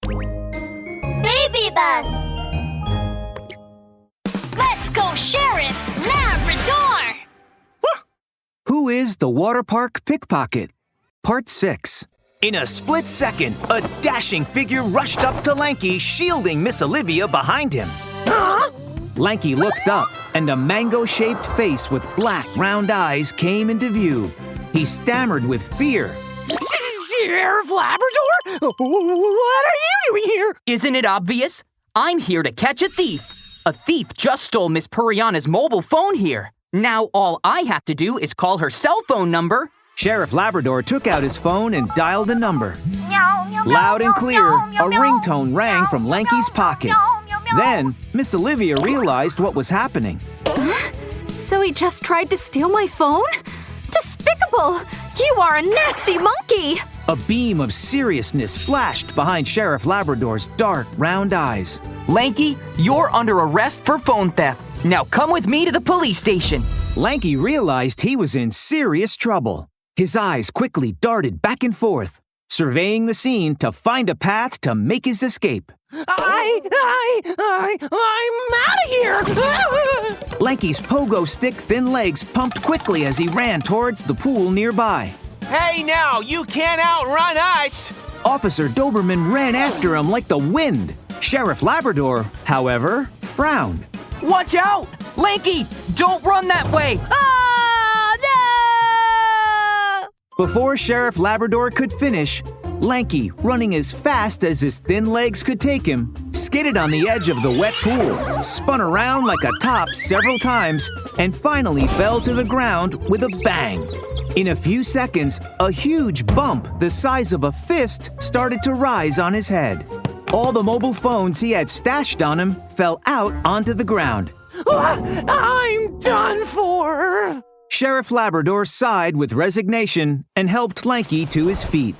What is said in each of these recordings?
Baby bus! Let's go, Sheriff Labrador! Who is the water park pickpocket? Part 6. In a split second, a dashing figure rushed up to Lankie, shielding Miss Olivia behind him. Huh? Lankie looked up, and a mango-shaped face with black, round eyes came into view. He stammered with fear. Sheriff Labrador? What are you doing here? Isn't it obvious? I'm here to catch a thief. A thief just stole Miss Puriana's mobile phone here. Now all I have to do is call her cell phone number. Sheriff Labrador took out his phone and dialed a number. Loud and clear, a ringtone rang from Lankie's pocket. Then, Miss Olivia realized what was happening. So he just tried to steal my phone? Despicable! You are a nasty monkey! A beam of seriousness flashed behind Sheriff Labrador's dark, round eyes. Lankie, you're under arrest for phone theft. Now come with me to the police station. Lankie realized he was in serious trouble. His eyes quickly darted back and forth, surveying the scene to find a path to make his escape. I'm out of here! Lankie's pogo stick thin legs pumped quickly as he ran towards the pool nearby. Hey now, you can't outrun us! Officer Doberman ran after him like the wind. Sheriff Labrador, however, frowned. Watch out! Lankie, don't run that way! Before Sheriff Labrador could finish, Lankie, running as fast as his thin legs could take him, skidded on the edge of the wet pool, spun around like a top several times, and finally fell to the ground with a bang. In a few seconds, a huge bump the size of a fist started to rise on his head. All the mobile phones he had stashed on him fell out onto the ground. I'm done for! Sheriff Labrador sighed with resignation and helped Lankie to his feet.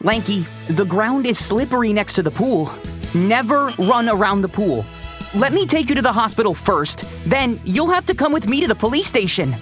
Lankie, the ground is slippery next to the pool. Never run around the pool. Let me take you to the hospital first, then you'll have to come with me to the police station.